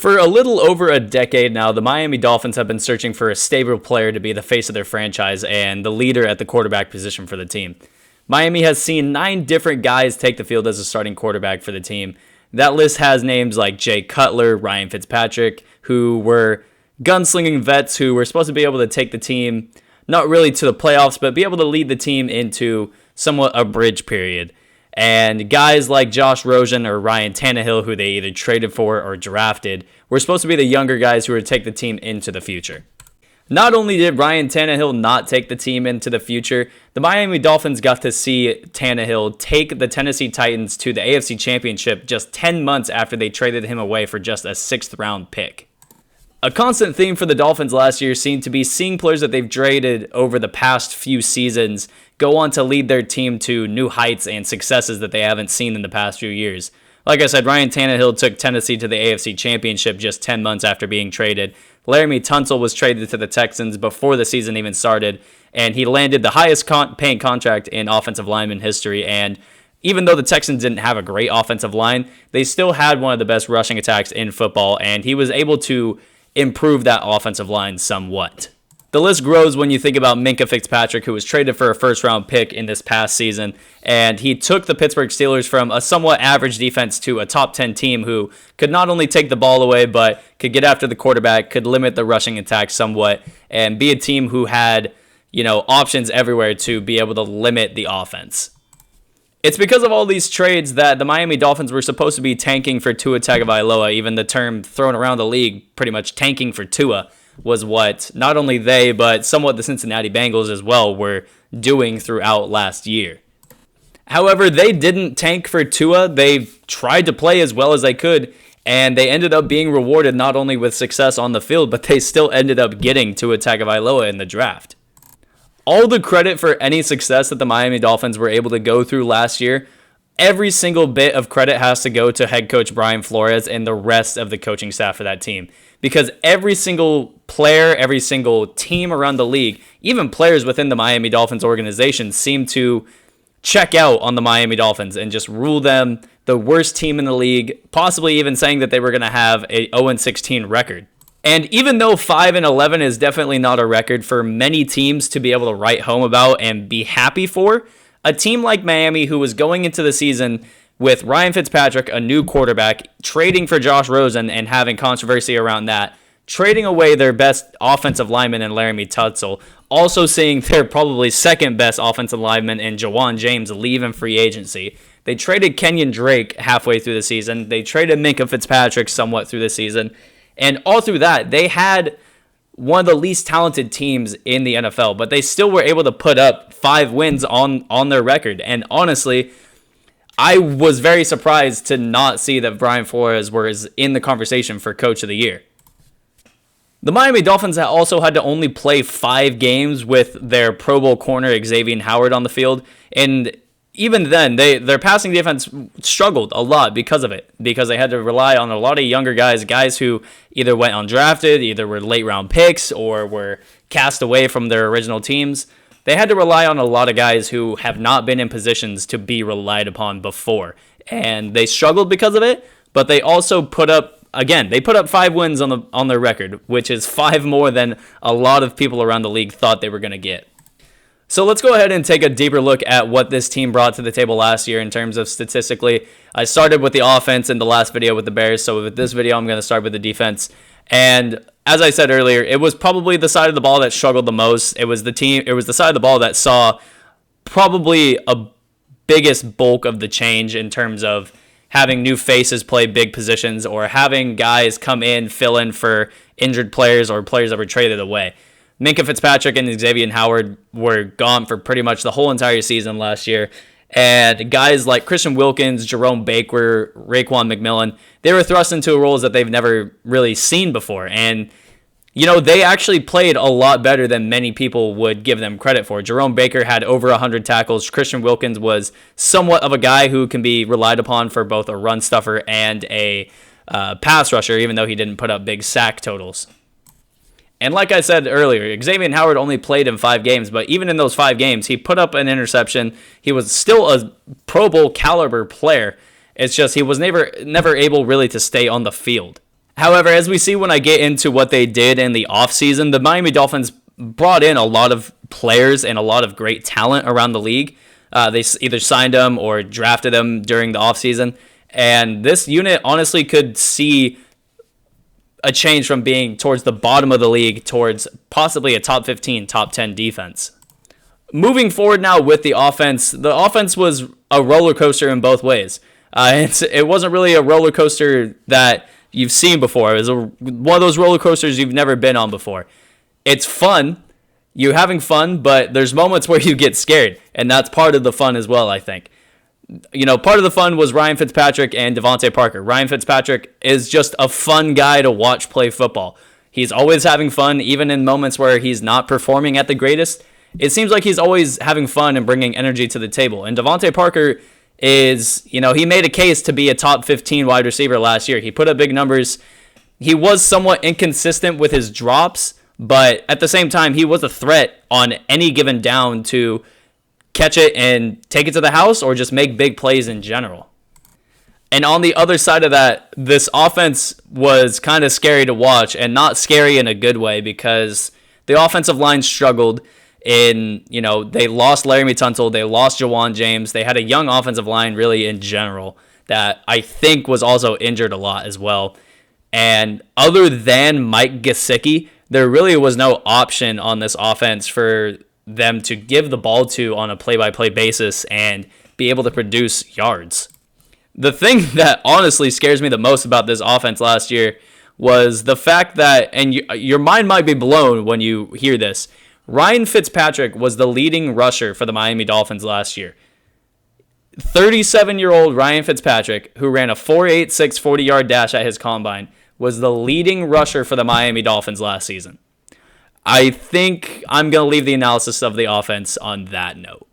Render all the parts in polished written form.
For a little over a decade now, the Miami Dolphins have been searching for a stable player to be the face of their franchise and the leader at the quarterback position for the team. Miami has seen 9 different guys take the field as a starting quarterback for the team. That list has names like Jay Cutler, Ryan Fitzpatrick, who were gunslinging vets who were supposed to be able to take the team, not really to the playoffs, but be able to lead the team into somewhat a bridge period. And guys like Josh Rosen or Ryan Tannehill, who they either traded for or drafted, were supposed to be the younger guys who would take the team into the future. Not only did Ryan Tannehill not take the team into the future, the Miami Dolphins got to see Tannehill take the Tennessee Titans to the AFC Championship just 10 months after they traded him away for just a 6th-round pick. A constant theme for the Dolphins last year seemed to be seeing players that they've traded over the past few seasons go on to lead their team to new heights and successes that they haven't seen in the past few years. Like I said, Ryan Tannehill took Tennessee to the AFC Championship just 10 months after being traded. Laramie Tunsil was traded to the Texans before the season even started, and he landed the highest paying contract in offensive lineman history. And even though the Texans didn't have a great offensive line, they still had one of the best rushing attacks in football, and he was able to improve that offensive line somewhat. The list grows when you think about Minkah Fitzpatrick, who was traded for a first-round pick in this past season, and he took the Pittsburgh Steelers from a somewhat average defense to a top 10 team who could not only take the ball away, but could get after the quarterback, could limit the rushing attack somewhat, and be a team who had, options everywhere to be able to limit the offense. It's because of all these trades that the Miami Dolphins were supposed to be tanking for Tua Tagovailoa. Even the term thrown around the league, pretty much tanking for Tua, was what not only they, but somewhat the Cincinnati Bengals as well were doing throughout last year. However, they didn't tank for Tua. They tried to play as well as they could, and they ended up being rewarded not only with success on the field, but they still ended up getting Tua Tagovailoa in the draft. All the credit for any success that the Miami Dolphins were able to go through last year, every single bit of credit has to go to head coach Brian Flores and the rest of the coaching staff for that team. Because every single player, every single team around the league, even players within the Miami Dolphins organization seem to check out on the Miami Dolphins and just rule them the worst team in the league, possibly even saying that they were going to have a 0-16 record. And even though 5-11 is definitely not a record for many teams to be able to write home about and be happy for, a team like Miami, who was going into the season with Ryan Fitzpatrick, a new quarterback, trading for Josh Rosen and having controversy around that, trading away their best offensive lineman in Laramie Tunsil, also seeing their probably second best offensive lineman in Jawan James leave in free agency. They traded Kenyon Drake halfway through the season. They traded Minkah Fitzpatrick somewhat through the season. And all through that, they had one of the least talented teams in the NFL, but they still were able to put up 5 wins on their record. And honestly, I was very surprised to not see that Brian Flores was in the conversation for Coach of the Year. The Miami Dolphins also had to only play 5 games with their Pro Bowl corner Xavier Howard on the field, and even then, their passing defense struggled a lot because of it, because they had to rely on a lot of younger guys who either went undrafted, either were late-round picks, or were cast away from their original teams. They had to rely on a lot of guys who have not been in positions to be relied upon before, and they struggled because of it, but they also put up 5 wins on their record, which is 5 more than a lot of people around the league thought they were going to get. So let's go ahead and take a deeper look at what this team brought to the table last year in terms of statistically. I started with the offense in the last video with the Bears, so with this video I'm going to start with the defense. And as I said earlier, it was probably the side of the ball that struggled the most. It was the side of the ball that saw probably a biggest bulk of the change in terms of having new faces play big positions or having guys come in, fill in for injured players or players that were traded away. Minkah Fitzpatrick and Xavier Howard were gone for pretty much the whole entire season last year. And guys like Christian Wilkins, Jerome Baker, Raekwon McMillan, they were thrust into roles that they've never really seen before. And, they actually played a lot better than many people would give them credit for. Jerome Baker had over 100 tackles. Christian Wilkins was somewhat of a guy who can be relied upon for both a run stuffer and a pass rusher, even though he didn't put up big sack totals. And like I said earlier, Xavier Howard only played in 5 games, but even in those 5 games, he put up an interception. He was still a Pro Bowl caliber player. It's just he was never able really to stay on the field. However, as we see when I get into what they did in the offseason, the Miami Dolphins brought in a lot of players and a lot of great talent around the league. They either signed them or drafted them during the offseason. And this unit honestly could see a change from being towards the bottom of the league towards possibly a top 15, top 10 defense. Moving forward now with the offense was a roller coaster in both ways. It wasn't really a roller coaster that you've seen before. It was one of those roller coasters you've never been on before. It's fun. You're having fun, but there's moments where you get scared, and that's part of the fun as well, I think. Part of the fun was Ryan Fitzpatrick and Devontae Parker. Ryan Fitzpatrick is just a fun guy to watch play football. He's always having fun, even in moments where he's not performing at the greatest. It seems like he's always having fun and bringing energy to the table. And Devontae Parker is, he made a case to be a top 15 wide receiver last year. He put up big numbers. He was somewhat inconsistent with his drops, but at the same time, he was a threat on any given down to catch it and take it to the house or just make big plays in general. And on the other side of that, this offense was kind of scary to watch, and not scary in a good way, because the offensive line struggled they lost Laramie Tunsil, they lost Jawan James, they had a young offensive line really in general that I think was also injured a lot as well. And other than Mike Gesicki, there really was no option on this offense for them to give the ball to on a play-by-play basis and be able to produce yards. The thing that honestly scares me the most about this offense last year was the fact that, and your mind might be blown when you hear this, Ryan Fitzpatrick was the leading rusher for the Miami Dolphins last year. 37-year-old Ryan Fitzpatrick, who ran a 4.86 40-yard dash at his combine, was the leading rusher for the Miami Dolphins last season. I think I'm going to leave the analysis of the offense on that note.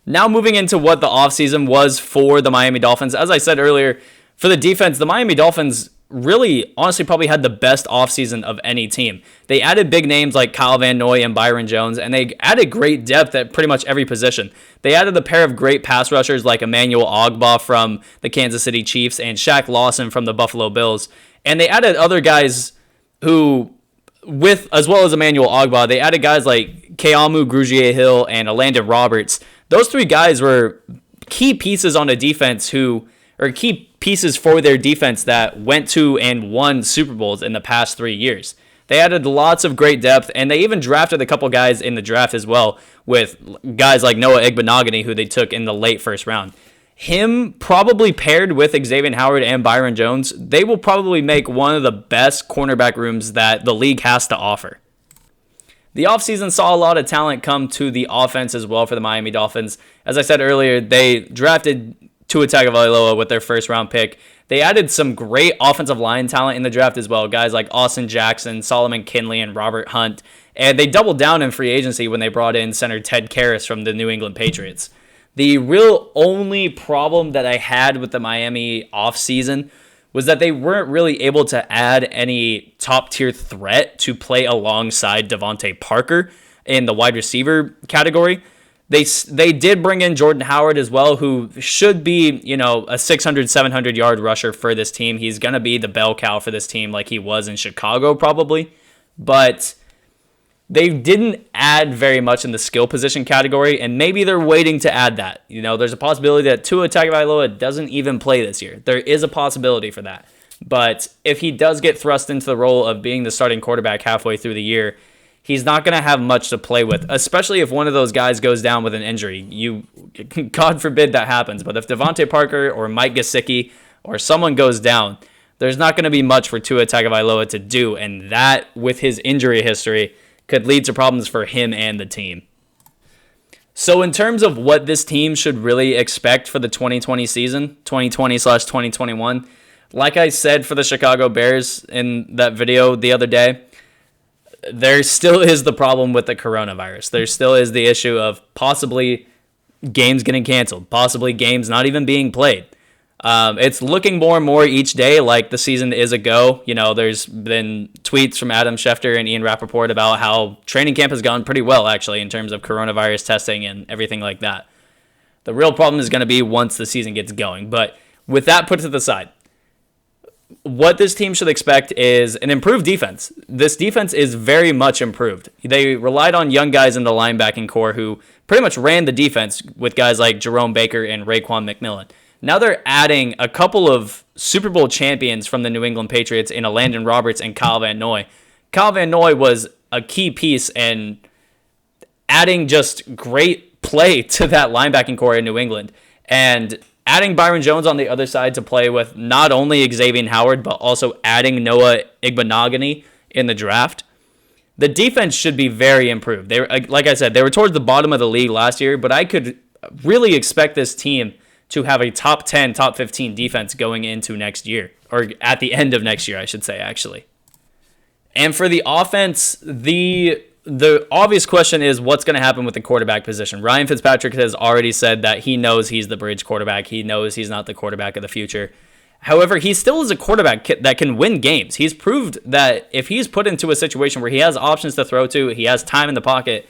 Now moving into what the offseason was for the Miami Dolphins. As I said earlier, for the defense, the Miami Dolphins really, honestly, probably had the best offseason of any team. They added big names like Kyle Van Noy and Byron Jones, and they added great depth at pretty much every position. They added a pair of great pass rushers like Emmanuel Ogbah from the Kansas City Chiefs and Shaq Lawson from the Buffalo Bills. And they added other guys who, as well as Emmanuel Ogbah, they added guys like Keamu Grugier-Hill and Elandon Roberts. Those three guys were key pieces on a defense key pieces for their defense that went to and won Super Bowls in the past 3 years. They added lots of great depth, and they even drafted a couple guys in the draft as well, with guys like Noah Igbenogany, who they took in the late first round. Him, probably paired with Xavier Howard and Byron Jones, they will probably make one of the best cornerback rooms that the league has to offer. The offseason saw a lot of talent come to the offense as well for the Miami Dolphins. As I said earlier, they drafted Tua Tagovailoa with their first-round pick. They added some great offensive line talent in the draft as well, guys like Austin Jackson, Solomon Kinley, and Robert Hunt. And they doubled down in free agency when they brought in center Ted Karras from the New England Patriots. The real only problem that I had with the Miami offseason was that they weren't really able to add any top-tier threat to play alongside Devontae Parker in the wide receiver category. They did bring in Jordan Howard as well, who should be, a 600, 700-yard rusher for this team. He's going to be the bell cow for this team like he was in Chicago probably. But they didn't add very much in the skill position category, and maybe they're waiting to add that. There's a possibility that Tua Tagovailoa doesn't even play this year. There is a possibility for that. But if he does get thrust into the role of being the starting quarterback halfway through the year, he's not going to have much to play with, especially if one of those guys goes down with an injury. God forbid that happens, but if Devontae Parker or Mike Gesicki or someone goes down, there's not going to be much for Tua Tagovailoa to do, and that, with his injury history, could lead to problems for him and the team. So in terms of what this team should really expect for the 2020 season, 2020/2021, like I said for the Chicago Bears in that video the other day, there still is the problem with the coronavirus. There still is the issue of possibly games getting canceled, possibly games not even being played. It's looking more and more each day like the season is a go. There's been tweets from Adam Schefter and Ian Rappaport about how training camp has gone pretty well, actually, in terms of coronavirus testing and everything like that. The real problem is going to be once the season gets going. But with that put to the side, what this team should expect is an improved defense. This defense is very much improved. They relied on young guys in the linebacking core who pretty much ran the defense with guys like Jerome Baker and Raekwon McMillan. Now they're adding a couple of Super Bowl champions from the New England Patriots in Landon Roberts and Kyle Van Noy. Kyle Van Noy was a key piece in adding just great play to that linebacking core in New England. And adding Byron Jones on the other side to play with not only Xavier Howard, but also adding Noah Igbenogany in the draft. The defense should be very improved. They, like I said, they were towards the bottom of the league last year, but I could really expect this team to have a top 10, top 15 defense going into next year, or at the end of next year, I should say, actually. And for the offense, the obvious question is what's going to happen with the quarterback position. Ryan Fitzpatrick has already said that he knows he's the bridge quarterback. He knows he's not the quarterback of the future. However, he still is a quarterback that can win games. He's proved that if he's put into a situation where he has options to throw to, he has time in the pocket,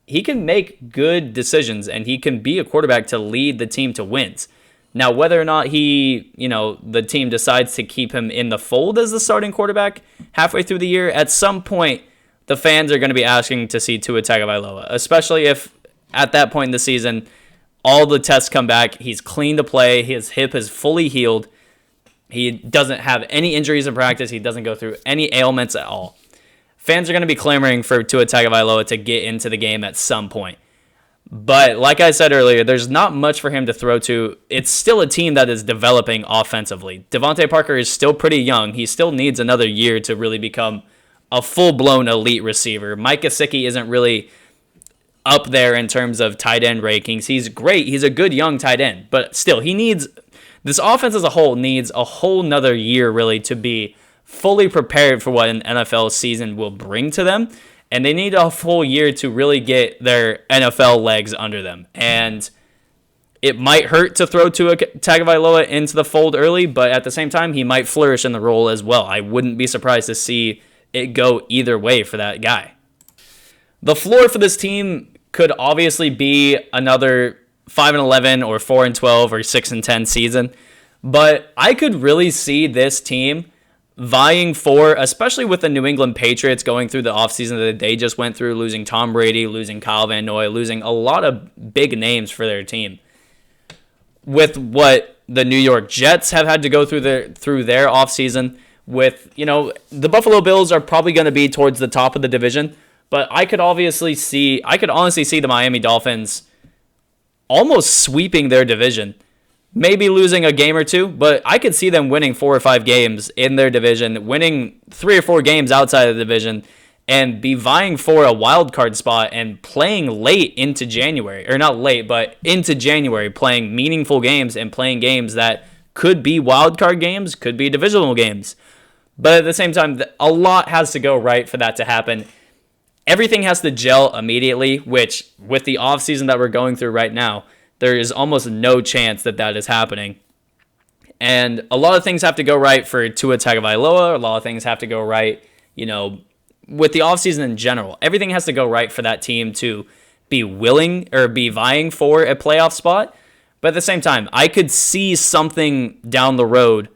he can make good decisions and he can be a quarterback to lead the team to wins. Now, whether or not the team decides to keep him in the fold as the starting quarterback halfway through the year, at some point, the fans are going to be asking to see Tua Tagovailoa, especially if at that point in the season, all the tests come back, he's clean to play, his hip is fully healed, he doesn't have any injuries in practice, he doesn't go through any ailments at all. Fans are going to be clamoring for Tua Tagovailoa to get into the game at some point. But like I said earlier, there's not much for him to throw to. It's still a team that is developing offensively. Devontae Parker is still pretty young. He still needs another year to really become a full-blown elite receiver. Mike Gesicki isn't really up there in terms of tight end rankings. He's great. He's a good young tight end. But still, this offense as a whole needs a whole nother year really to be fully prepared for what an NFL season will bring to them. And they need a full year to really get their NFL legs under them. And it might hurt to throw Tua Tagovailoa into the fold early, but at the same time, he might flourish in the role as well. I wouldn't be surprised to see it go either way for that guy. The floor for this team could obviously be another 5-11 or 4-12 or 6-10 season, but I could really see this team vying for, especially with the New England Patriots going through the offseason that they just went through, losing Tom Brady, losing Kyle Van Noy, losing a lot of big names for their team. With what the New York Jets have had to go through their offseason, with, the Buffalo Bills are probably going to be towards the top of the division, but I could honestly see the Miami Dolphins almost sweeping their division. Maybe losing a game or two, but I could see them winning 4 or 5 games in their division, winning 3 or 4 games outside of the division, and be vying for a wild card spot and playing late into January. Or not late, but into January, playing meaningful games and playing games that could be wild card games, could be divisional games. But at the same time, a lot has to go right for that to happen. Everything has to gel immediately, which with the offseason that we're going through right now, there is almost no chance that is happening. And a lot of things have to go right for Tua Tagovailoa. A lot of things have to go right, with the offseason in general. Everything has to go right for that team to be willing or be vying for a playoff spot. But at the same time, I could see something down the road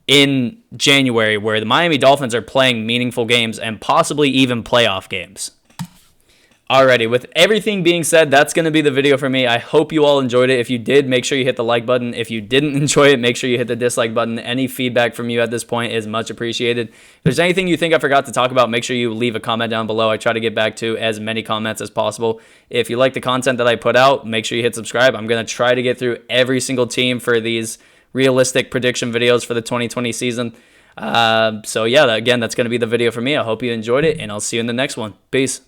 in January where the Miami Dolphins are playing meaningful games and possibly even playoff games. Alrighty, with everything being said, that's going to be the video for me. I hope you all enjoyed it. If you did, make sure you hit the like button. If you didn't enjoy it, make sure you hit the dislike button. Any feedback from you at this point is much appreciated. If there's anything you think I forgot to talk about, make sure you leave a comment down below. I try to get back to as many comments as possible. If you like the content that I put out, make sure you hit subscribe. I'm going to try to get through every single team for these realistic prediction videos for the 2020 season. So yeah, again, that's going to be the video for me. I hope you enjoyed it, and I'll see you in the next one. Peace.